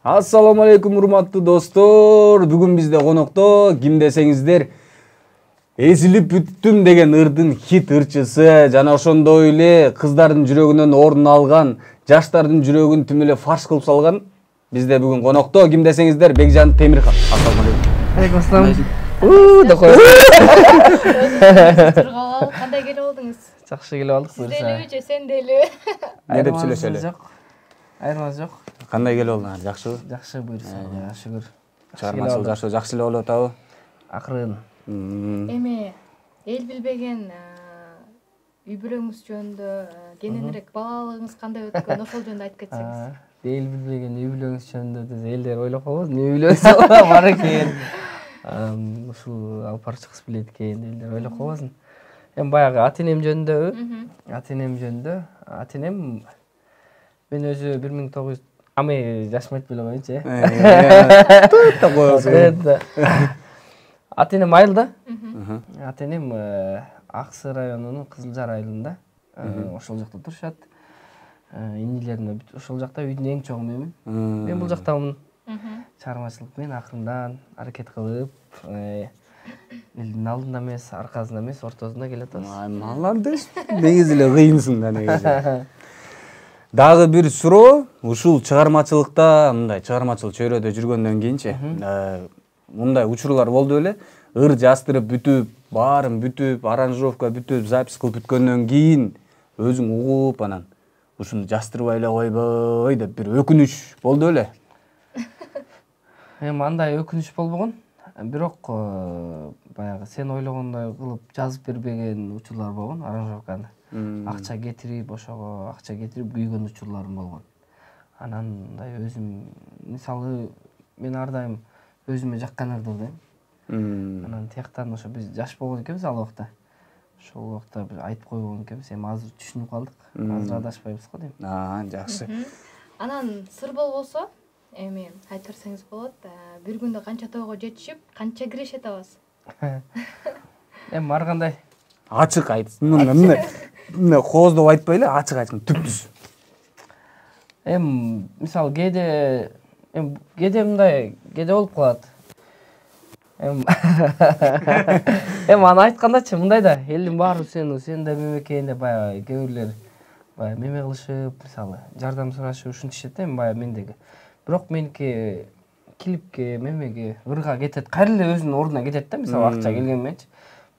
Assalamu алейкум урматтуу достор. Бүгүн бизде конокто ким десеңиздер Эзилип бүттүм деген ырдын хит ырчысы жана ошондой эле кыздардын жүрөгүнөн орун алган, жаштардын жүрөгүн түм эле фарш кылып салган бизде бүгүн конокто ким десеңиздер Бекжан Темирхан. Ассаламу алейкум. Алейкум ассалам. деп коёсуз. Кандай келип алдыңыз? Жакшы келип алдык. Сиз делби же сен делби? Не деп сүйлөшөлү? Жок. Айырмасы жок. Кандай келип алдыңар? Жакшыбы? Жакшы буйрса, шүгүр. Чыгармачыл жакшы эле болуп атабы? Акырын. Эми эл билбеген үй бүлөңүз жөнүндө кененирээк балалыгыңыз кандай өткөн ошол жөнүндө айтып кетсеңиз. Эл билбеген үй бүлөңүз жөнүндө элдер ойлоп калбайбы? Үй бүлөсү бар экен. Ушул алып барчы кыз билет экен элдер ойлоп калбасын. Эми баягы ата-энем жөнүндө, ата-энем мен өзү 1900 ами жашым айтпай эле коеюнчу. Тутта коесуң. Ата-энем айылда. Ата-энем Аксы районунун Кызылжар айылында. Ошол жакта турушат. Инилерим ошол жакта үйдүн эң чоңу менмин. Мен бул жактамын. Чыгармачылык менен акырындан аракет кылып, элдин алдында эмес, аркасында эмес, ортосунда келе атабыз. Молодец. Негизи эле кыйынсың да негизи. Дагы бир суроо, ушул чыгармачылыкта, мындай чыгармачыл чөйрөдө жүргөндөн кийинчи, мындай учурлар болду беле? Ыр жаздырып бүтүп, баарын бүтүп, аранжировка бүтүп, запись кылып бүткөндөн кийин өзүң угуп анан ушуну жаздырбай эле койбой деп бир өкүнүч болду беле? Эми андай өкүнүч болбогон. Бирок баягы сен ойлогондой кылып жазып бербеген учурлар болгон, аранжировканы. Акча кетирип, ошого акча кетирип күйгөн учурларым болгон. Анан мындай өзүм мисалы мен ар дайым өзүмө жаккан ырдырдым. Анан тияктан ошо биз жаш болгон экенбиз ал убакта. Ошол убакта биз айтып койбогон экенбиз, эми азыр түшүнүп калдык. Азыр адашпайбыз го дейм. Жакшы. Анан сыр болбосо, эми айтып берсеңиз болот. Бир күндө канча тойго жетишип, канча киреш атабыз? Эми ар кандай Ачык айт. Мына кооздоп айтпай эле, ачык айткын түптүз. Эми мисалы кээде мындай кээде болуп калат. Эми аны айткандачы мындай да, элдин баары сен да меме экен деп баягы кээ бирлер баягы меме кылышып, мисалы жардам сурашып ушинтишет эми баягы мендеги. Бирок меники клипке, мемеге, ырга кетет, кайра эле өзүнүн ордуна кетет да, мисалы акча келген мененчи.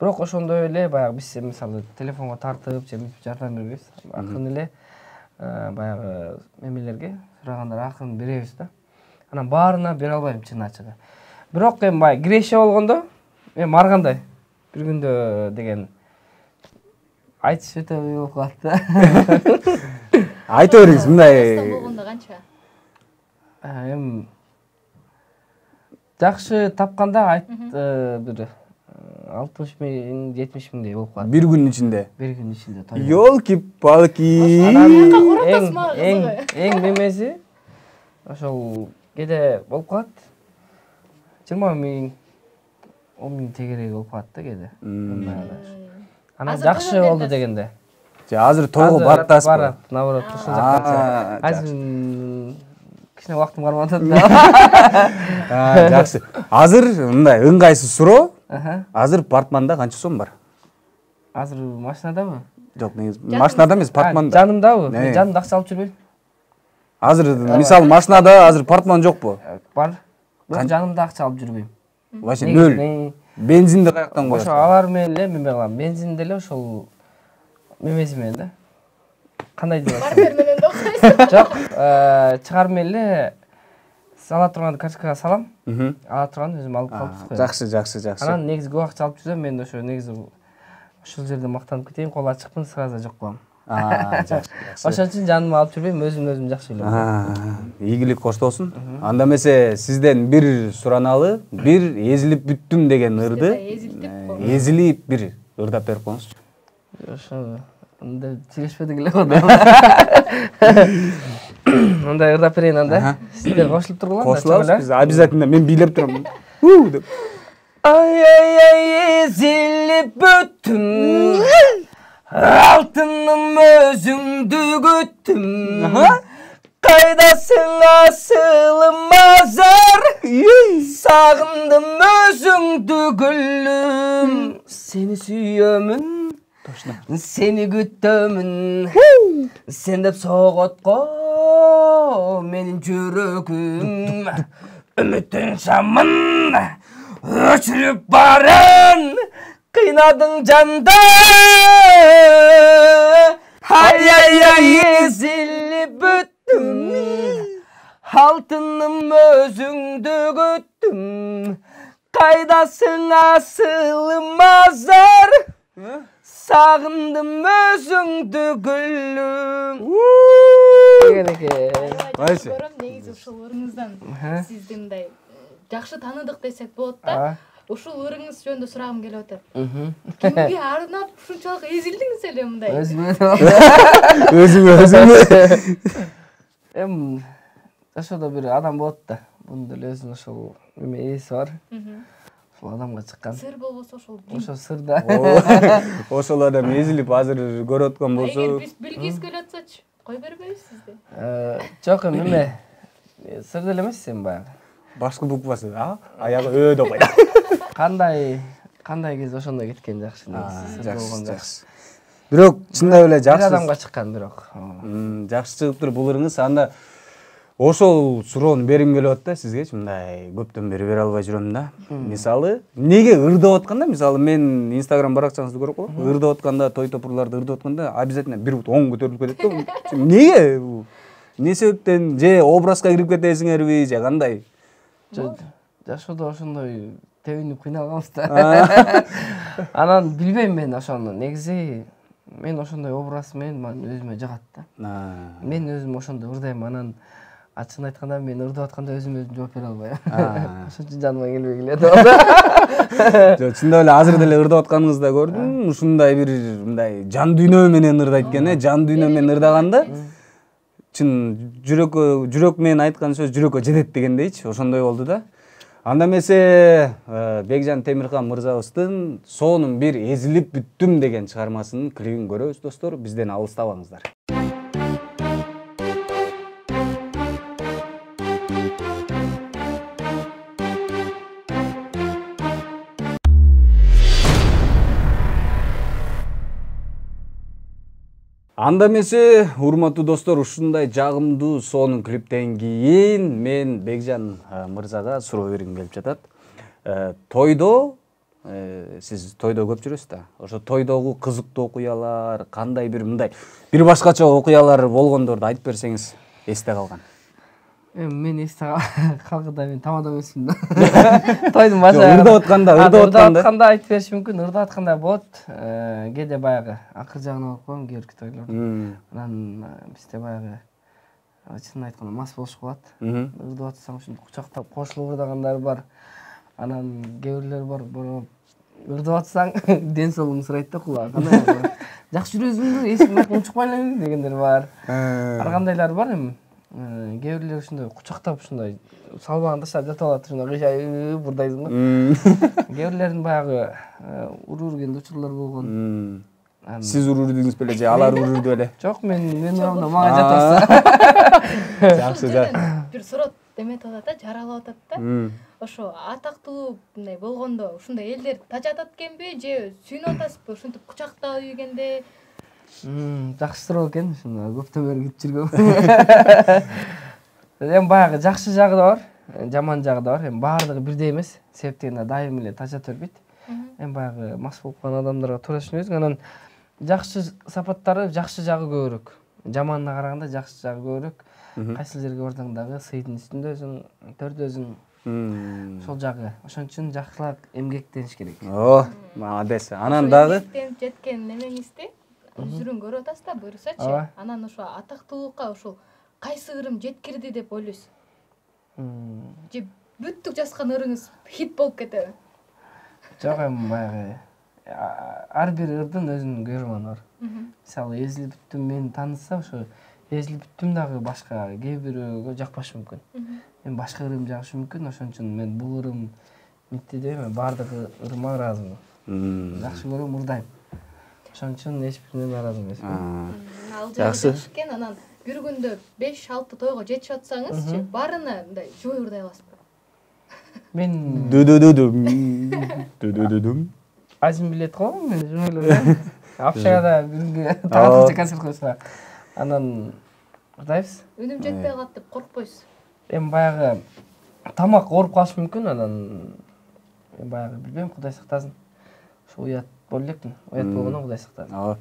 Бирок ошондой эле баягы биз мисалы телефонго тартып, жардам бербейбиз. Акырын эле баягы мемелерге сурагандар акырын беребиз да. Анан баарына бере албайм чын ачыгы. Бирок эми баягы киреше болгондо, эми ар кандай бир күндө деген айтыш өтө болуп калат да. Айта бериңиз мындай. Болгондо канча? Эми жакшы тапканда айт бир 60 миң, 70 миңдей болуп калат. Бир күнүн ичинде. Бир күнүн ичинде той. Ёлки-палки. Эң мемеси ошол кээде болуп калат. 20 миң, 10 миң тегереги болуп калат да кээде. Анан жакшы болду дегенде. Азыр тойго бартасызбы? Барат, наоборот, ушул жактан. Азыр кичине убактым кармап атат. Жакшы. Азыр мындай ыңгайсыз суроо. Азыр портманда канча сом бар? Азыр машинадабы? Жок, негизи машинада эмес, портманда. Жанымдабы? Мен жанымда акча алып жүрбөйм. Азыр мисалы машинада азыр портман жокпу? Бар. Бирок жанымда акча алып жүрбөйм. Вообще нөл. Бензинди каяктан коесуз? Ошо алар менен эле меме кылам. Бензинди эле ошол мемеси менен да. Кандай деп атасың? Барбер менен да окшойсуң. Жок, чыгарып менен эле сала турган качкага салам. Ала турган өзүм алып калып коём. Жакшы. Анан негизи көп акча алып жүрсөм, мен ошо негизи ушул жерде мактанып кетейин, кол ачыкмын, сразу жок кылам. Жакшы. Ошон үчүн жаныма алып жүрбөйм, өзүм жакшы ойлойм. Ийгилик коштолсун. Анда эмесе сизден бир сураналы, бир эзилип бүттүм деген ырды. Эзилип бир ырдап берип коюңузчу. Ошо анда сүйлөшпөдүк эле го. Мындай ырдап берейин анда. Сиздер кошулуп тургула. Кошулабыз, биз обязательно мен бийлеп турам. Деп. Ай эзилип бүттүм. Алтыным өзүңдү күттүм. Kaydasın asılım azar, sağındım özüngdü gülüm. Seni süyömün, seni güttömün, sen dep soğutko menin жүрөгüm. Ümitin şamın öçürüp barın, kıynadın canda. Hay ay ay ezilip büttüm, altınım özüngdü güttüm. Kaydasın asılım azar, sağındım özüngdü gülüm. Ayşe. Негизи ушул ырыңыздан сизди мындай жакшы тааныдык десек болот да. Ушул ырыңыз жөнүндө сурагым келип атат. Кимге арнап ушунчалык эзилдиңиз эле мындай? Өзүңө. Жашоодо бир адам болот да. Мунун деле өзүнүн ошол ээси бар. Ошол адамга чыккан. Сыр болбосо ошол. Ошо сыр да. Ошол адам эзилип азыр көрүп аткан болсо. Эгер биз билгиңиз келип атсачы, кой бербейбиз сизди. Жок, эме сыр деле эмес эми баягы. Башкы буквасы, аягы өө деп койду. Кандай кез ошондой кеткен жакшы негизи. Жакшы. Бирок чындап эле жакшы. Бир адамга чыккан бирок. Жакшы чыгыптыр бул ырыңыз. Анда ошол суроону бергим келип атат да сизгечи, мындай көптөн бери бере албай жүрөм да. Мисалы, эмнеге ырдап атканда, мисалы мен Instagram баракчаңызды көрүп коем. Ырдап атканда, той топурларды ырдап атканда обязательно бир бут оң көтөрүлүп кетет да. Эмнеге бул? Эмне себептен же образга кирип кетесиңерби, же кандай? Жашоодо ошондой тебинип кыйналганбыз да. Анан билбейм мен ошону. Негизи мен ошондой образ менен өзүмө жагат да. Мен өзүм ошондой ырдайм. Анан ачыгын айтканда мен ырдап атканда өзүм жооп бере албайм. Ошон үчүн жаныма келбей келет. Жок, чындап эле азыр деле ырдап атканыңызды көрдүм. Ушундай бир мындай жан дүйнө менен ырдайт экен, жан дүйнө менен ырдаганда чын жүрөк менен айткан сөз жүрөккө жетет дегендейчи, ошондой болду да. Анда эмесе Бекжан Темирхан мырзабыздын сонун бир эзилип бүттүм деген чыгармасынын клибин көрөбүз достор, бизден алыстабаңыздар. Анда эмесе, урматтуу достор, ушундай жагымдуу сонун клиптен кийин мен Бекжан мырзага суроо бергим келип жатат. Тойдо, сиз тойдо көп жүрөсүз да. Ошо тойдогу кызыктуу окуялар, кандай бир мындай бир башкача окуялар болгондорду айтып берсеңиз, эсте калган. Мен эсте калганда мен тамада эмесмин да. Тойдун башында ырдап атканда айтып бериш мүмкүн, ырдап атканда болот. Кээде баягы акыр жагына болуп коем кээки тойлордо. Анан бизде баягы чынын айтканда мас болушуп калат. Ырдап атсаң ушинтип кучактап кошулуп ырдагандар бар. Анан кээ бирлер бар, ырдап атсаң ден соолугуңду сурайт да кулагы. Жакшы жүрөсүңбү, эсиңден унчукпай элең дегендер бар. Ар кандайлар бар эми. Кээ бирлер ушундай кучактап ушундай салбаган таштап жатып алат, ушундай кыйшай бурдайсың го. Кээ бирлердин баягы урур үрген учурлар болгон. Сиз урур үрдүңүз беле же алар урур үрдү беле? Жок, мен урамда мага жатат. Жакшы да. Бир суроо эметип атат да, жаралап атат да. Ошо атактуу мындай болгондо ушундай элдер тажатат экенби же сүйүнүп атасызбы ушинтип кучактап ийгенде? Жакшы суроо экен, ушуну көптөн бери күтүп жүргөм. Эми баягы жакшы жагы да бар, жаман жагы да бар. Эми баардыгы бирдей эмес. Себеп дегенде дайым эле тажата бербейт. Эми баягы мас болуп калган адамдарга туура түшүнөбүз. Анан жакшы сапаттары, жакшы жагы көбүрөөк. Жаманына караганда жакшы жагы көбүрөөк. Кайсыл жерге барсаң дагы сыйдын үстүндөсүң, төрдөсүң. Ошол жагы. Ошон үчүн жакшылап эмгектениш керек. Молодец. Анан дагы жеткен немеңизди үзүрүн көрүп атасыз да, буюрсачы. Анан ошо атактуулукка ушул кайсы ырым жеткирди деп ойлойсуз? Же бүттүк жазган ырыңыз хит болуп кетеби? Жок, эми баягы ар бир ырдын өзүнүн көрманы бар. Мисалы, эзилип бүттүм мени тааныса, ошо эзилип бүттүм дагы башка кээ бирөөгө жакпашы мүмкүн. Эми башка ырым жагышы мүмкүн, ошон үчүн мен бул ырым митти дейм, баардык ырыма ыраазымын. Жакшы көрөм, ырдайм. Ошон үчүн эч бирине нааразы эмесмин. Ал жагы жакшы экен, анан бир күндө 5-6 тойго жетишип атсаңызчы, баарына мындай жойурдай каласызбы? Мен Ду-ду-ду-дум. азин билет го мен жумайлар. Общагада бир күнгө таатылча концерт коюшка. Анан кырдайбыз. Үнүм жетпей калат деп коркпойсуз? Эми баягы тамак ооруп калышы мүмкүн, анан эми баягы билбейм, Кудай сактасын. Ошо уят боло элекмин. Уят болгондон Кудай сактасын. Ооба.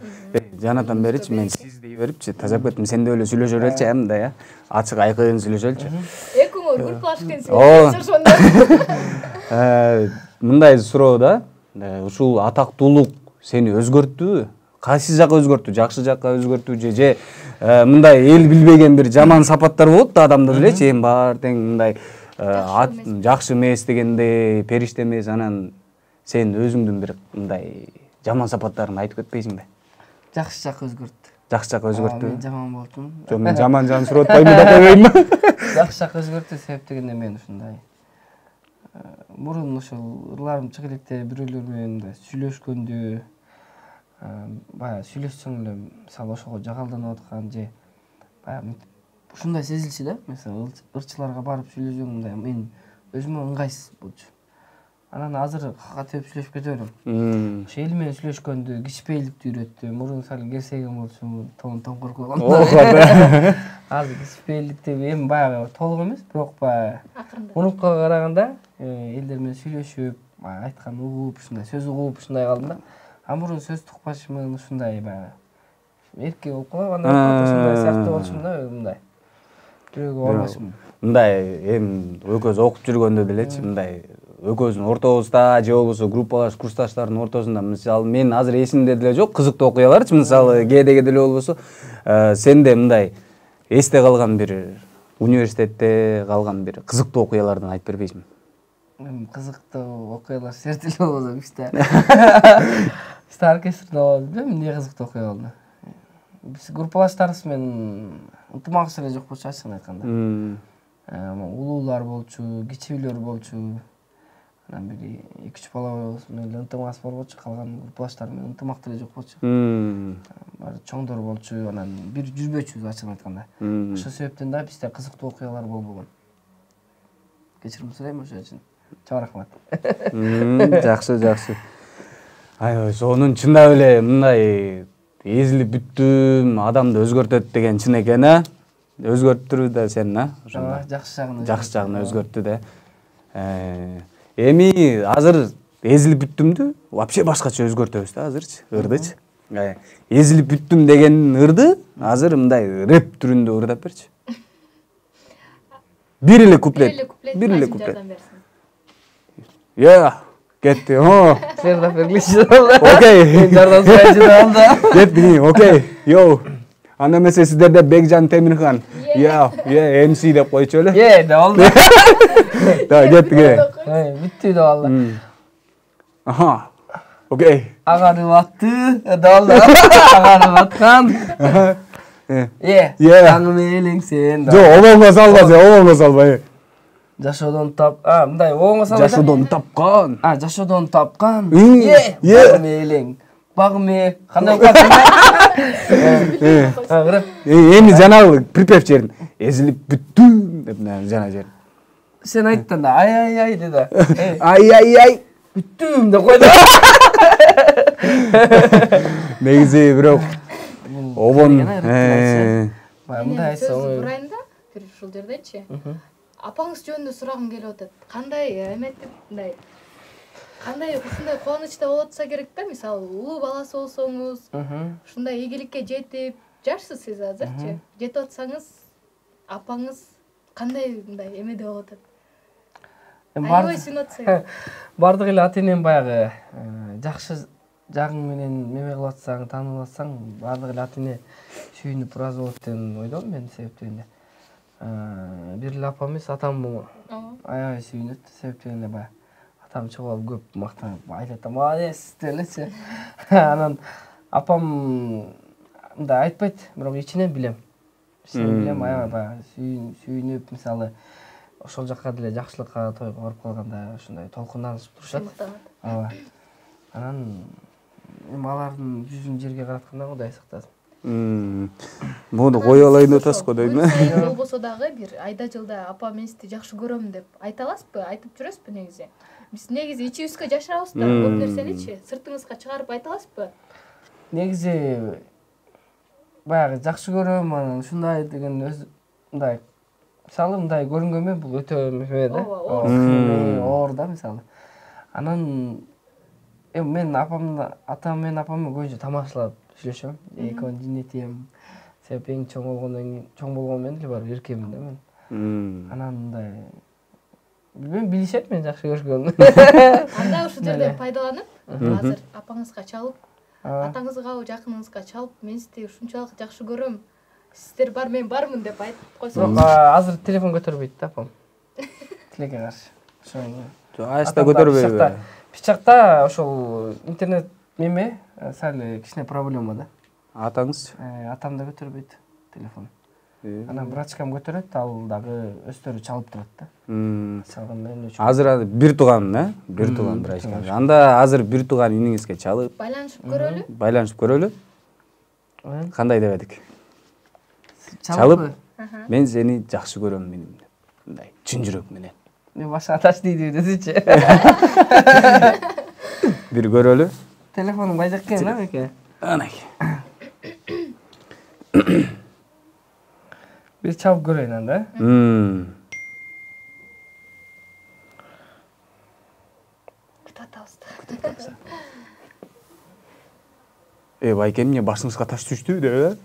Жанатан беричи, мен сиз дей берипчи, тажап кеттим. Сен деп эле сүйлөшө береличи, мындай, ачык айкын сүйлөшөлүчү. Экөөңөр группалашып келсеңиз ошондо. Мындай суроо да, ушул атактуулук сени өзгөрттүбү? Кайсы жака өзгөрттү? Жакшы жака өзгөрттүбү же мындай эл билбеген бир жаман сапаттар болот да адамда делечи, эми баары тең мындай жакшы эмес дегендей, периште эмес, анан сен өзүңдүн бир мындай жаман сапаттарын айтып кетпейсиңби? Жакшы жака өзгөрттү. Жакшы жака өзгөрттү. Мен жаман болчумун. Жок, мен жаман жан суроо атпайм да койбойм. Жакшы жака өзгөрттү, себеп дегенде мен ушундай мурун ошол ырларым чыга электе бирөөлөр менен мындай сүйлөшкөндү, баягы сүйлөшсөң эле мисалы ошого жагалданып аткан же баягы ушундай сезилчү да. Мисалы ырчыларга барып сүйлөсөң мындай мен өзүмө ыңгайсыз болчу. Анан азыр катып сүйлөшүп кете берем. Ошо эл менен сүйлөшкөндү, кичпейликти үйрөттү. Мурун сал керсегем болчу, том коркуп калдым. Азыр кичпейликти эми баягы толук эмес, бирок баягы мурункуга караганда элдер менен сүйлөшүп, айткан угуп, ушундай сөз угуп, ушундай калдым да. Мурун сөз тукпашмын, ушундай баягы эркек болуп калганда ушундай сыяктуу болчумун да, мындай. Жүрөгү оорбашмын. Мындай эми экөөбүз окуп жүргөндө делечи, мындай экөөбүздүн ортобузда же болбосо группалаш курсташтардын ортосунда мисалы мен азыр эсимде деле жок кызыктуу окуяларчы, мисалы кээде деле болбосо сенде мындай эсте калган бир университетте калган бир кызыктуу окуялардан айтып бербейсиңби? Кызыктуу окуялар сертиле болду бизде. Бизде оркестрде болду, билбейм эмне кызыктуу окуя болду. Биз группалаштарыбыз менен ынтымагыбыз эле жок болчу, ачыгын айтканда. Улуулар болчу, кичүүлөр болчу. Анан бир 2-3 бала менен ынтымагыбыз бар болчу, калган группалаштар менен ынтымак деле жок болчу. Баары чоңдор болчу, анан бир жүрбөчүбүз, ачыгын айтканда. Ошол себептен да бизде кызыктуу окуялар болбогон. Кечирим сурайм ошол үчүн. Чоң рахмат. Жакшы. Аябай, сонун чындап эле мындай эзилип бүттүм, адамды өзгөртөт деген чын экен, өзгөрттүрбү да сен, ошондо. Жакшы жагын өзгөрттү да. Эми азыр эзилип бүттүмдү вообще башкача өзгөртөбүз да азырчы, ырдычы. Эзилип бүттүм деген ырды азыр мындай рэп түрүндө ырдап берчи. Бир эле куплет. Кетти. Сырдап бергиличи. Окей. Жардам сурайчы да. Кетти. Окей. Йоу. Анда эмесе сиздерде Бекжан Темирхан. MC деп койчу эле. Деп болду. Да, кеттиге. Бүттү деп болду. Аха. Окей. Агарып атты. Деп болду. Агарып аткан. Таңым элең сен. Жок, обонго салбай. Жашоодон мындай обонго салбай. Жашоодон тапкан. Жашоодон тапкан. Багым элең. Багым кандай окуясың? Эми жанагы припев жерин эзилип бүттүм деп жана жер. Сен айттың да ай деди. Ай. Бүттүм деп койду. Негизи бирок обон мындай айтсаң урайында бир ушул жердечи. Апаңыз жөнүндө сурагым келип атат. Кандай эметип мындай кандай ушундай кубанычта болот болсо керек да, мисалы улуу баласы болсоңуз, ушундай ийгиликке жетип, жашсыз сиз азырчы. Жетип атсаңыз, апаңыз кандай мындай эмеде болот атат? Аябай сүйүнүп атса. Бардык эле ата-энем баягы жакшы жагың менен неме кылып атсаң, таанып атсаң, бардык эле ата-эне сүйүнүп ыраазы болот деген ойдомун мен себеп дегенде. Бир эле апам эмес, атам аябай сүйүнөт, себеп дегенде баягы атам чыгып алып көп мактанып айтат да, молодец деп элечи. Анан апам мындай айтпайт, бирок ичинен билем. Аябай баягы сүйүнүп, мисалы ошол жакка деле жакшылыкка тойго барып калганда ушундай толкундашып турушат. Ооба. Анан эми алардын жүзүн жерге каратканда Кудай сактасын. Муну коюп алайын деп атасыз го дейм. Болбосо дагы бир айда жылда апа мен сизди жакшы көрөм деп айта аласызбы? Айтып жүрөсүзбү негизи? Биз негизи ичибизге жашырабыз да, көп нерсеничи сыртыңызга чыгарып айта аласызбы? Негизи баягы жакшы көрөм, анан ушундай деген өз мындай мисалы мындай көрүнгөн мен бул өтө эме да. Оор да мисалы. Анан мен атам менен апамды көбүнчө тамашалап сүйлөшөм. Экөөнүн жинетем. Себеби эң чоң болгону мен эле бар, эркемин да мен. Анан мындай билбейм, билишет мен жакшы көргөнүн. Анда ушул жерден пайдаланып, азыр апаңызга чалып, атаңызга, жакыныңызга чалып, мен сизди ушунчалык жакшы көрөм. Сиздер бар, мен бармын деп айтып койсоңуз. Азыр телефон көтөрбөйт да апам. Тилекке каршы. Ошо Айста көтөрбөйбү? Пичакта ошол интернет меме сал кичине проблема да. Атаңыз? Атам да көтөрбөйт телефон. Анан брачкам көтөрөт, ал дагы өздөрү чалып турат да. Чалган мен үчүн. Азыр бир тууган, бир тууган брачкам. Анда азыр бир тууган иниңизге чалып, Байланышып көрөлү. Байланышып көрөлү. Кандай деп эдик? Чалып, мен сени жакшы көрөм менин. Мындай чын жүрөк менен. Мен башка таş дейди десечи. Бир көрөлү. Телефонум кайда экен, аке? Анай. Бир чалып көрөйүн анда. Күтатабыз. Байке, эмне башыңызга таш түштү деп,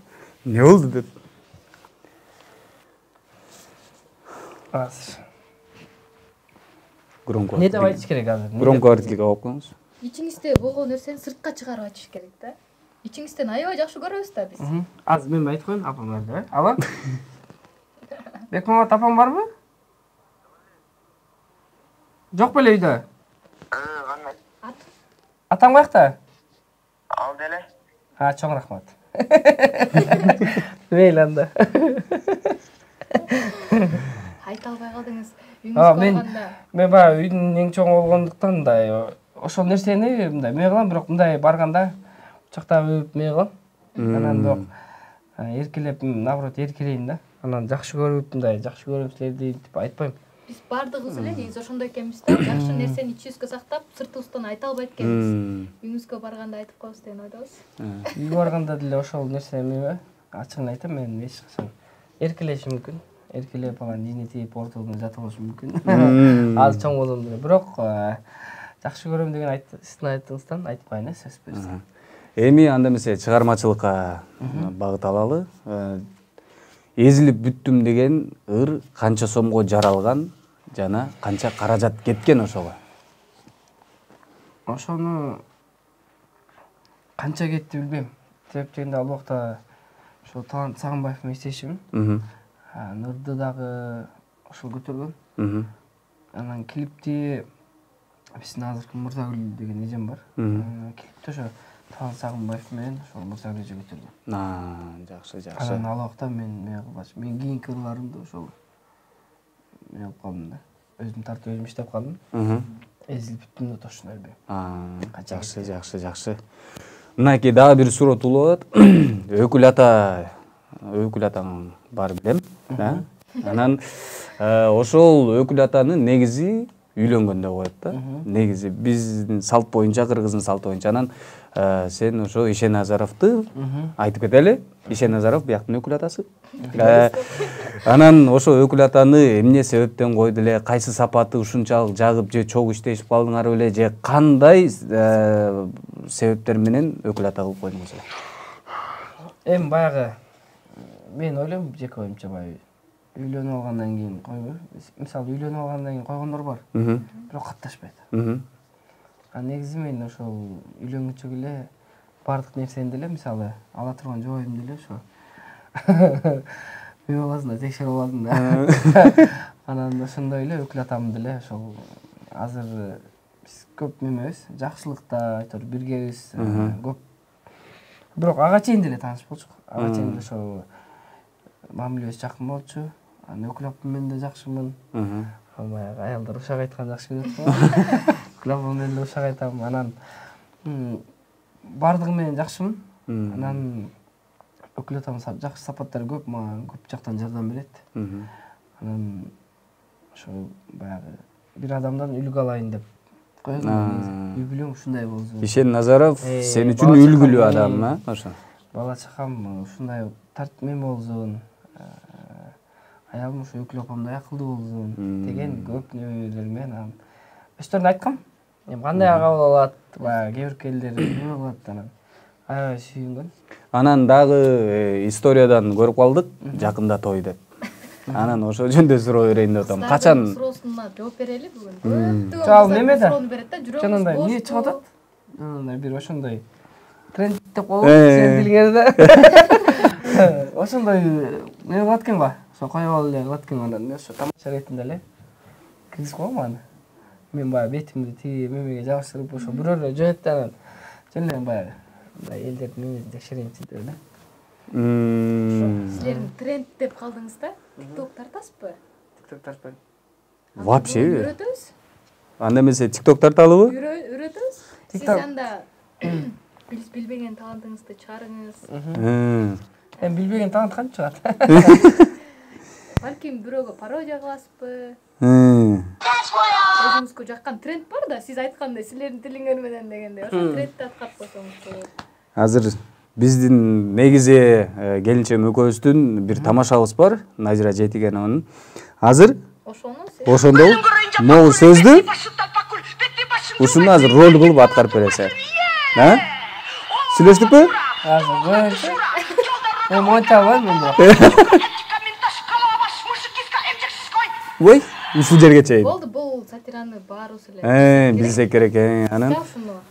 эмне болду деп. Азыр. Громко. Не деп айтыш керек азыр? Громко артилге алып коюңуз. Ичиңизде болгон нерсени сыртка чыгарып айтыш керек да. Ичиңизден аябай жакшы көрөбүз да биз. Азыр мен айтып коеюн, апам бар деп. Алла. Бекмамат апам барбы? Жок беле үйдө? Кандай? Атаң каякта? Ал деле. Чоң рахмат. Мейли анда. Айта албай калдыңыз. Үйүңүзгө барганда. Мен баягы үйдүн эң чоң болгондуктан мындай ошол нерсени мындай эме кылам, бирок мындай барганда учакта эме кылам. Анан бирок эркелеп, наоборот эркелейин да. Анан жакшы көрүп, мындай жакшы көрөм силерди деп айтпайм. Биз бардыгыбыз эле негизи ошондой экенбиз да. Жакшы нерсени ичибизге сактап, сыртыбыздан айта албайт экенбиз. Үйүңүзгө барганда айтып коебуз деген ойдобуз. Үйгө барганда деле ошол нерсе эме, ачыгын айтам, мен эч качан эркелешим мүмкүн. Эркелеп алган жинетип, ортодон жатып алышым мүмкүн. Аз чоң болсом деле, бирок жакшы көрөм деген сиздин айтыңыздан айтпайын, сөз берсем. Эми анда эмесе чыгармачылыкка багыт алалы. Эзилип бүттүм деген ыр канча сомго жаралган жана канча каражат кеткен ошого? Ошону канча кетти билбейм. Себеп дегенде ал убакта ошо Талант Сагынбаев менен иштешимин. Нырды дагы ошол көтөргөн. Анан клипти биздин азыркы Мырзагүл деген эжем бар. Клипти ошо Талант Сагынбаев менен ошол Мырзагүл эже көтөргөн. Жакшы. Анан ал убакта мен кийинки ырларымды ошол мен алып калдым да. Өзүм тартып өзүм иштеп калдым. Эзилип бүттүм да точно билбейм. Жакшы. Мынакей дагы бир суроо туулуп атат. Өкүл атаң бар билем. Анан ошол өкүл атаны негизи үйлөнгөн деп коет да. Негизи биздин салт боюнча, кыргыздын салты боюнча. Анан сен ошо Ишеназаровду айтып кетели. Ишеназаров бияктын өкүл атасы. Анан ошо өкүл атаны эмне себептен койду эле, кайсы сапаты ушунчалык жагып же чогуу иштешип калдыңар беле, же кандай себептер менен өкүл ата кылып койдуңуз эле? Эми баягы мен ойлойм, жеке оюмча баягы үйлөнүп алгандан кийин койбойбу. Мисалы үйлөнүп алгандан кийин койгондор бар. Бирок катташпайт. Негизи мен ошол үйлөнгүчө эле бардык нерсени деле, мисалы ала турган жобоюмду деле ошо мен баласында текшерип алдым да. Анан ошондой эле өкүл атамды деле ошол азыр биз көп немебиз, жакшылыкта айтор биргебиз, көп. Бирок ага чейин деле тааныш болчук. Ага чейин ошол мамилебиз жакын болчу. Анан өкүл апам менен да жакшымын. Баягы аялдар ушак айткан жакшы көрөт го. Өкүл апам менен да ушак айтам. Анан бардыгы менен жакшымын. Анан өкүл атам жакшы сапаттары көп, мага көп жактан жардам берет. Анан ошо баягы бир адамдан үлгү алайын деп койгон негизи. Үй бүлөң ушундай болсун. Ишен Назаров сен үчүн үлгүлүү адам, а? Ошо. Бала чакам ушундай тартмен болсун. Аялым ушу өкүл апамдай акылдуу болсун деген көп небелер менен өстөрүнө айткам. Эми кандай ага болот, баягы кээ бир келдер неме кылат анан. Аябай сүйүнгөн. Анан дагы историядан көрүп калдык, жакында той деп. Анан ошо жөнүндө суроо берейин деп атам. Качан суроосуна жооп берели бүгүн. Жал немеде? Суроону берет да, жүрөгүбүз Жанагындай бош. эмне чыгып атат? Жанагындай бир ошондой тренд деп коебуз, сен билгенде. Ошондой не кылат экен го. Ошо коюп алып эле кылат экен анан мен ошо тамаша ретинде эле киргизип койгом аны. Мен баягы бетимди тиги мемеге жабыштырып ошо бирөөлө жөнөттү анан. Жөн эле баягы мындай элдердин мемесин текшерейинчи деп эле. Силердин тренд деп калдыңыз да? TikTok тартасызбы? TikTok тартпайм. Вообще. Үйрөтөбүз. Анда эмесе TikTok тарталыбы? Үйрөтөбүз. Сиз TikTok. анда биз билбеген талантыңызды чыгарыңыз. Эми билбеген талант канча чыгат? Балким бирөөгө пародия кыласызбы? Өзүңүзгө жаккан тренд бар да, сиз айткандай силердин тилиңер менен дегенде, ошол трендти аткарып койсоңуз болот. Азыр биздин негизи келинчегим экөөбүздүн бир тамашабыз бар, Назира Жетигенованын. Азыр ошондо могу сөздү ушуну азыр роль кылып аткарып бересиз. Сүйлөштүкпү? Азыр монтаж мен бирок. Ой, ушул жерге чейин. Болду, бул сатираны баарыбыз эле. Билсек керек, анан.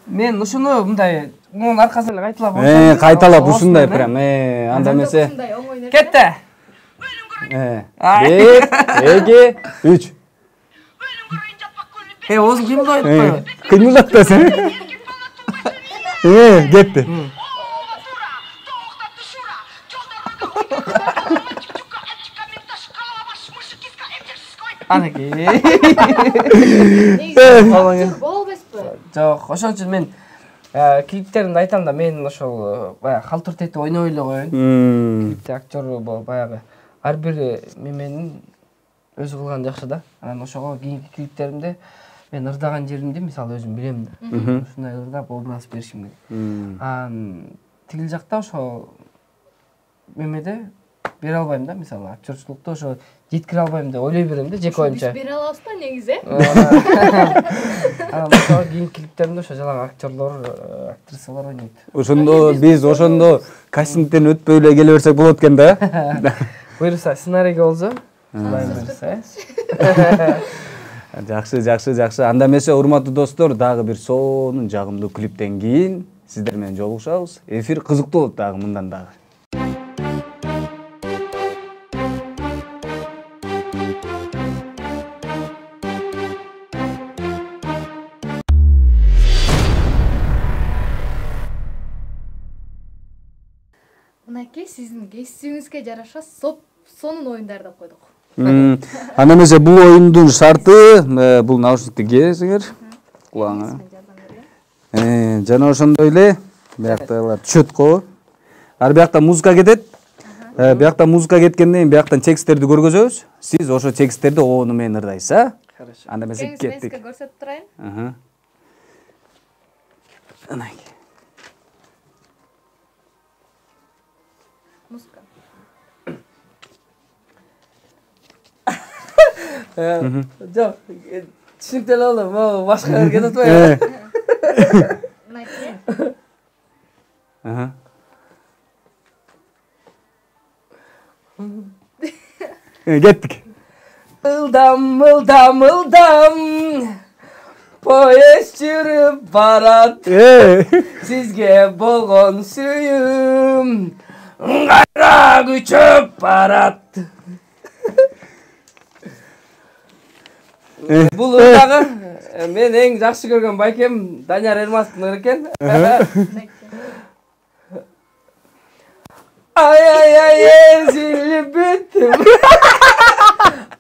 Мен ушуну мындай мунун аркасынан эле кайталап Кайталап ушундай прям, анда эмесе. Кетти. 1, 2, 3. Оозуң кыймылдабайт атпайбы? Кыймылдап да сен. Кетти. Анакей. Боло албайсызбы? Жок, ошон үчүн мен клиптеримди айтам да, мен ошол баягы калтыр тетип ойнобой эле коеюн. Клипте актер баягы ар бир меменин өзү кылган жакшы да. Анан ошого кийинки клиптеримде мен ырдаган жеримди мисалы өзүм билем да. Ушундай ырдап образ беришим керек. Тигил жакта ошо мемеде бере албайм да, мисалы актерчулукта ошо жеткире албайм деп ойлой берем да, жеке оюмча. Биз бере алабыз да негизи. Анан ошо кийинки клиптеримде ошо жалаң актерлор, актрисалар ойнойт. Ошондо биз кастингден өтпөй эле келе берсек болот экен да. Буюрса сценарийге болсо, буюрса. Жакшы. Анда эмесе урматтуу достор, дагы бир сонун жагымдуу клиптен кийин сиздер менен жолугушабыз. Эфир кызыктуу болот дагы мындан дагы. Мынакей сиздин кесибиңизге жараша сонун оюндар деп койдук. Анда эмесе бул оюндун шарты, бул наушникти кийесиңер кулагыңа. Жана ошондой эле бияктагылар четко. Ар биякта музыка кетет. Биякта музыка кеткенден кийин бияктан тексттерди көргөзөбүз. Сиз ошо тексттерди оonu менен ырдайсыз, а? Хорошо. Анда эмесе кеттик. Мен көрсөтүп турайын. Музыка. Жок, түшүнүктүү эле болду. Могу башка кетип атпайбы? Мынакей. Кеттик. Ылдам, ылдам, ылдам. Поезд жүрүп барат. Сизге болгон сүйүм кайра күчөп барат. Бул ырдагы мен эң жакшы көргөн байкем Данияр Эрмасовдун ыры экен. Ай, эзилип бүттүм.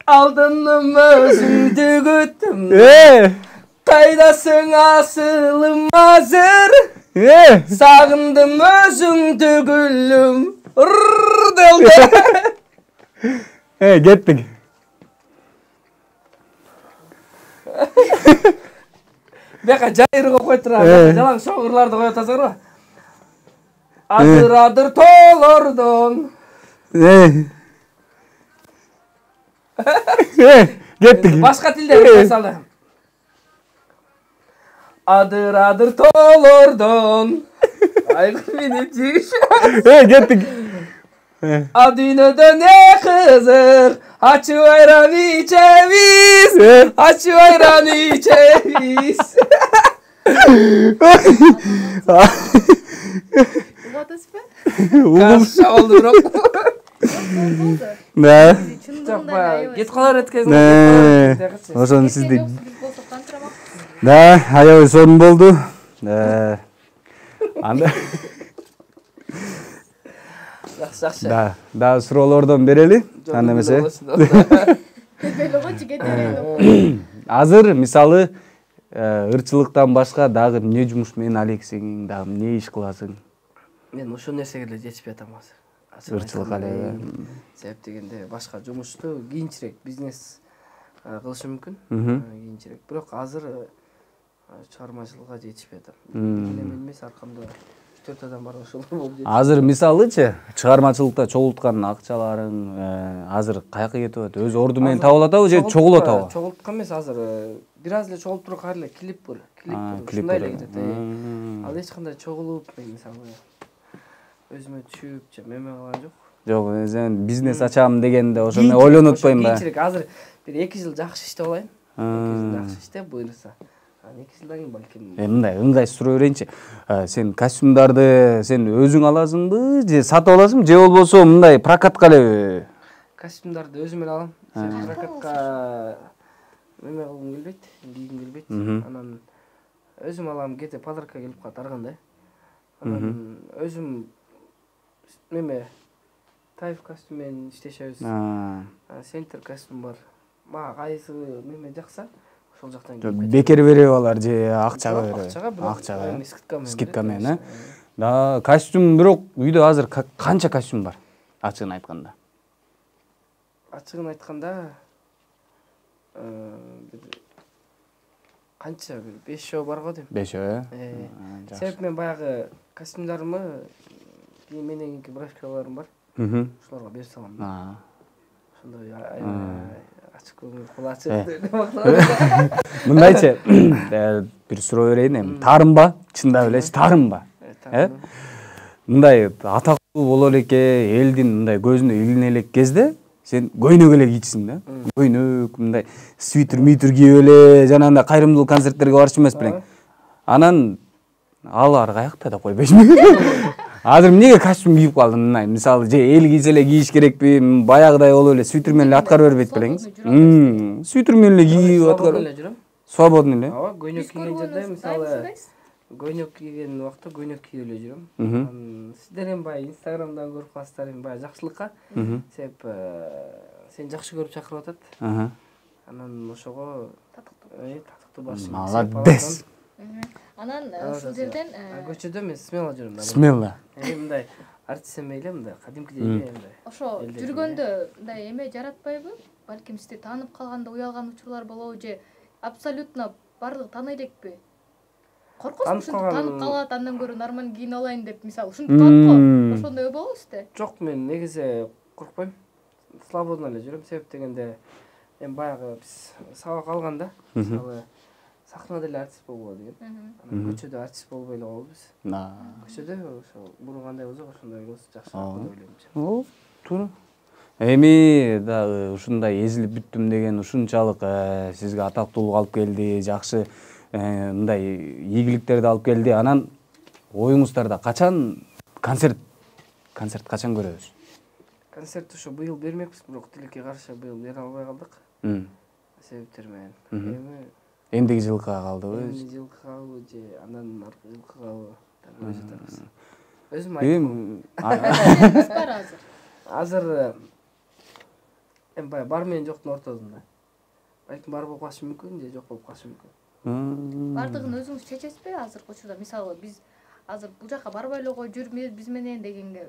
Алдыным өзүңдү күттүм. Кайдасың асылым азыр? Сагындым өзүңдү гүлүм. Deldi. Кеттик. Бека жайырга коюп турам. Жалаң шоңурларды коюп атасыңар го. Адыр тоолордон. Кеттик. Башка тилде салды. Адыр тоолордон. Айгыр менен жигиш. Кеттик. А дүйнөдө не кызык, ачуу айран ичебиз, ачуу айран ичебиз. Угуп атасызбы? Каршы болду бирок. Да. Жок, баягы кетип калар эткенсиң. Ошону сизди. Биз болсок кантырамакпыз. Да, аябай сонун болду. Анда Жакшы. да суроолордон берели. Анда эмесе. Белогочу кетирем. Азыр мисалы ырчылыктан башка дагы эмне жумуш менен алексиң, дагы эмне иш кыласың? Мен ошол нерсеге эле жетишпей атам азыр. Ырчылык эле. Себеп дегенде башка жумушту кийинчерээк бизнес кылышым мүмкүн. Кийинчерээк. Бирок азыр чыгармачылыкка жетишпей атам. Мен эмес аркамда 3-4 адам бар ошол болуп жетишпей. Азыр мисалычы чыгармачылыкта чогулткан акчаларың азыр каяка кетип атат? Өз орду менен табылып атабы же чогулуп атабы? Чогулткан эмес азыр. Бир аз эле чогулуп туруп кайра эле клип бар. Ушундай эле кетет. Ал эч кандай чогулуп мен мисалы өзүмө түшүп же меме кылган жок. Жок, сен бизнес ачам дегенде ошону ойлонуп атпайм ба? Кийинчерээк азыр бир 2 жыл жакшы иштеп алайын. 2 жыл жакшы иштеп буйрса. 2 жылдан кийин балким. Мындай ыңгайсыз суроо берейинчи. Сен костюмдарды сен өзүң аласыңбы же сатып аласыңбы же болбосо мындай прокатка элеби? Костюмдарды өзүм эле алам. Прокатка меме кылгым келбейт, кийгим келбейт. Анан өзүм алам, кете подарка келип калат ар кандай. Анан өзүм меме тайф костюм менен иштешебиз. Центр костюм бар. Мага кайсы меме жакса, ошол жактан келип. Бекер береби алар же акчага береби? Акчага, скидка менен. Скидка менен, Да, костюм бирок үйдө азыр канча костюм бар? Ачыгын айтканда. Ачыгын айтканда канча бир 5 бар го дейм. 5, Себеп мен баягы костюмдарымы менен кийинки брошкаларым бар. Ошолорго берип салам. Ошондой ачык көңүл кул ачык. Мындайчы, бир суроо берейин эми. Таарымба? Чындап элечи, таарымба? Мындай атактуу боло элекке, элдин мындай көзүнө илине элек кезде сен көйнөк эле кийчисиң да. Көйнөк, мындай свитер кийип эле, жанагындай кайрымдуулук концерттерге барчу эмес белең. Анан алар каякта деп койбойсуң. Азыр эмнеге костюм кийип калдың мындай? Мисалы же эл кийсе эле кийиш керекпи? Баягыдай болуп эле свитер менен эле аткара бербейт белең. Свитер менен эле кийип аткара жүрөм. Свободный эле. Ооба, көйнөк кийген жерде мисалы көйнөк кийген убакта көйнөк кийип эле жүрөм. Сиздер эми баягы Инстаграмдан көрүп каласыздар, эми баягы жакшылыкка. Себеп сени жакшы көрүп чакырып атат. Анан ошого татыктуу баш. Молодец. Анан ушул жерден көчөдө мен смело жүрөм. Смело. Мындай артист эмес эле, мындай кадимкидей эле. ошо жүргөндө мындай эме жаратпайбы? Балким сизди таанып калганда уялган учурлар болобу же абсолютно барлыгы тааный элекпи? Коркосузбу ушинтип таанып калат, андан көрө нормально кийинип алайын деп, мисалы ушинтип таанып калат. Ошондой болобу сизде? Жок, мен негизи коркпойм. Свободно эле жүрөм. Себеп дегенде эми баягы биз сабак алганда, мисалы сахнада эле артист болобу деген. Анан көчөдө артист болбой эле калабыз. Көчөдө ошо мурун кандай болсок ошондой болсо жакшы деп ойлойм. Туура. Эми дагы ушундай эзилип бүттүм деген ушунчалык сизге атактуулук алып келди, жакшы мындай ийгиликтерди алып келди. Анан оюңуздарда качан концерт качан көрөбүз? Концерт ошо быйыл бермекпиз, бирок тилекке каршы быйыл бере албай калдык. Себептер менен. Эми Эндиги жылга калдыбы? Эндиги жылга калбы же андан аркы жылга калбы? Так жатабыз. Өзүм айтам. Бар азыр. Азыр эми баягы бар менен жоктун ортосунда. Балким бар болуп калышы мүмкүн же жок болуп калышы мүмкүн. Бардыгын өзүңүз чечесизби азыркы учурда? Мисалы биз азыр бул жака барбай эле кой, жүрмөйбүз биз менен дегенге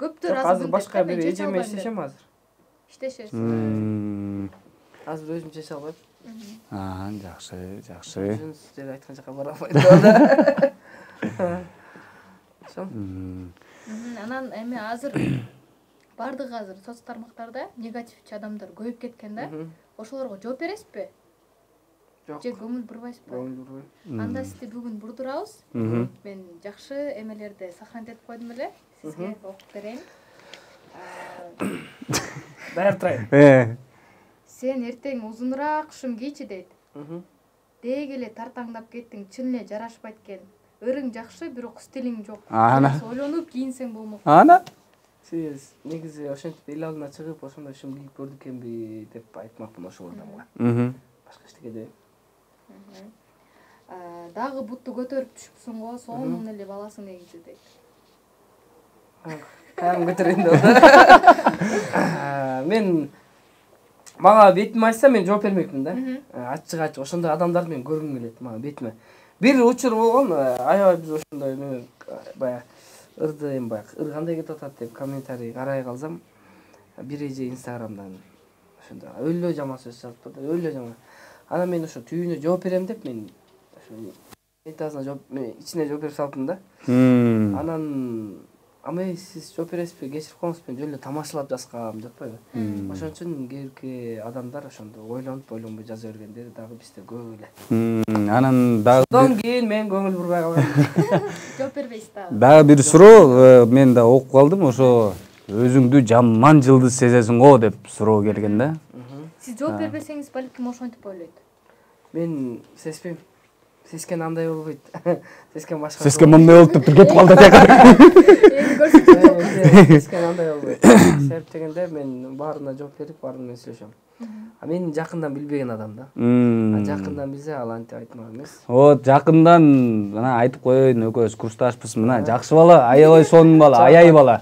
Көптөр Азыр башка мен бир чече эжеме албайм иштешем деп. азыр. Иштешесиз. Азыр өзүм чече албайм. Жакшы. Өзүңүз жер айткан жака бара албайм. Ошо. Анан эми азыр бардыгы азыр соц тармактарда негативчи адамдар көбөйүп кеткен да. Ошолорго жооп бересизби? Жок. Же көңүл бурбайсызбы? Көңүл бурбайм. Анда сизди бүгүн бурдурабыз. Мен жакшы эмелерди сохранить этип койдум эле. Сизге окуп берейин. Даяр турайын. Сен эртең узунураак кушум кийчи дейт. Деги эле тартаңдап кеттиң, чын эле жарашпайт экен. Ырың жакшы, бирок стилиң жок. Ойлонуп кийинсең болмок. Сиз негизи ошентип эл алдына чыгып ошондой шум кийип көрдү экенби деп айтмакмын ошол адамга. Башка эчтеке дебейм. Дагы бутту көтөрүп түшүпсүң го, сонун эле баласың негизи дейт. Кайым көтөрөйүн деп. Мен мага бетиме айтса мен жооп бермекмин да. Ачык ошондой адамдарды мен көргүм келет мага бетиме. Бир учур болгон, аябай биз ошондой мен баягы ырды эми баягы ыр кандай кетип атат деп комментарий карай калсам, бир эже инстаграмдан ошондой өлө жаман сөз жазып атат, өлө жаман. Анан мен ошо түйүнү жооп берем деп мен ошо метасына жооп, мен ичине жооп берип салдым да. Анан амай сиз жооп бересизби, кечирип коңуз, мен жөн эле тамашалап жазгам деп койбу. Ошон үчүн кээинки адамдар ошондо ойлонуп ойлонбой жаза бергендер дагы бизде көп эле. Анан дагы Одан кийин мен көңүл бурбай калгам. Жооп бербейсиз дагы. Дагы бир суроо мен да окуп калдым, ошо өзүңдү жаман жылдыз сезесиң го деп суроо келген да. Сиз жооп бербесеңиз балким ошентип ойлойт. Мен сезбейм. Сескен андай болбойт. Сескен башка. Сескен мындай болуп туруп кетип калды деп. Сескен андай болбойт. Себеп дегенде мен баарына жооп берип, баарына менен сүйлөшөм. А мен жакындан билбеген адам да. Жакындан билсе ал антип айтмак эмес. Вот жакындан мына айтып коеюн, экөөбүз курсташпыз. Мына жакшы бала, аябай сонун бала, аяй бала.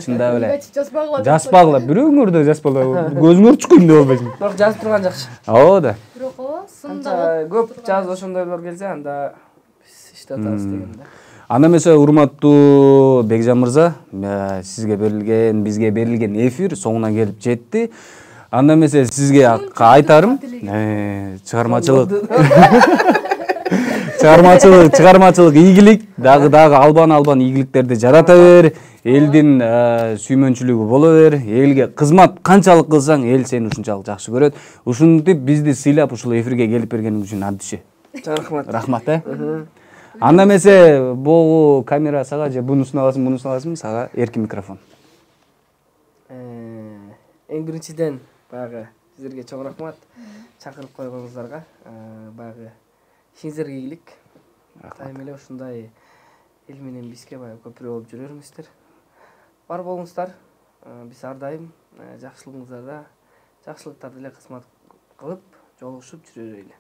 Чындап эле. Жазбагыла, бирөөңөр да жазбагыла. Көзүңөр чукуйм деп болбойсуң. Бирок жазып турган жакшы. Ооба да. Бирок сында көп жаз ошондойлор келсе, анда биз иштеп атабыз деген да. Анда эмесе урматтуу Бекжан мырза, сизге берилген, бизге берилген эфир соңуна келип жетти. Анда эмесе сизге айтарым, чыгармачылык ийгилик, дагы албан ийгиликтерди жарата бер, элдин сүймөнчүлүгү боло бер, элге кызмат канчалык кылсаң, эл сени ушунчалык жакшы көрөт. Ушинтип бизди сыйлап ушул эфирге келип бергениң үчүн андичи. Рахмат. Рахмат, Анда эмесе бул камера сага же бунусун аласың, сага эркин микрофон. Эң биринчиден баягы сиздерге чоң рахмат. Чакырып койгонуңуздарга, баягы ишиңиздерге ийгилик. Дайыма эле ушундай эл менен бизге баягы көпүрө болуп жүрө бериңиздер. Бар болуңуздар. Биз ар дайым жакшылыгыңыздарда, жакшылыктарды эле кызмат кылып, жолугушуп жүрө берели.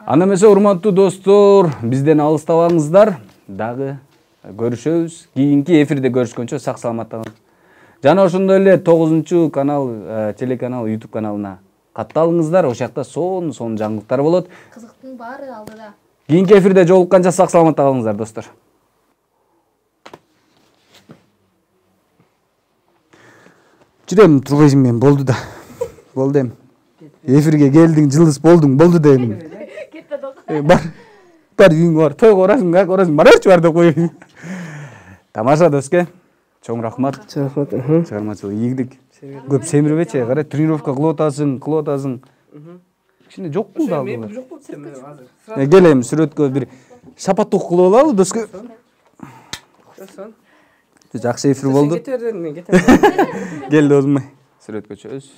Анда эмесе урматтуу достор, бизден алыстабаңыздар. Дагы көрүшөбүз. Кийинки эфирде көрүшкөнчө сак саламатта болуңуз. Жана ошондой эле 9-канал телеканал YouTube каналына катталыңыздар. Ошол жакта сонун жаңылыктар болот. Кызыктын баары алдыда. Кийинки эфирде жолукканча сак саламатта калыңыздар, достор. Жүрөм турбайсың мен, болду да. Болду эми. Эфирге келдиң, жылдыз болдуң, болду да эми. Кетти док. Бар үйүңө бар, тойго барасың, как барасың, барачы бар деп коюйм. Тамаша доске. Чоң рахмат. Чыгармачылык ийгилик. Көп семирбечи, кара, тренировка кылып атасың. Кичине жок болду ал. Кел эми сүрөткө бир шапаттык кылып алалы доске. Жакшы эфир болду. Кел досум, сүрөткө чөз.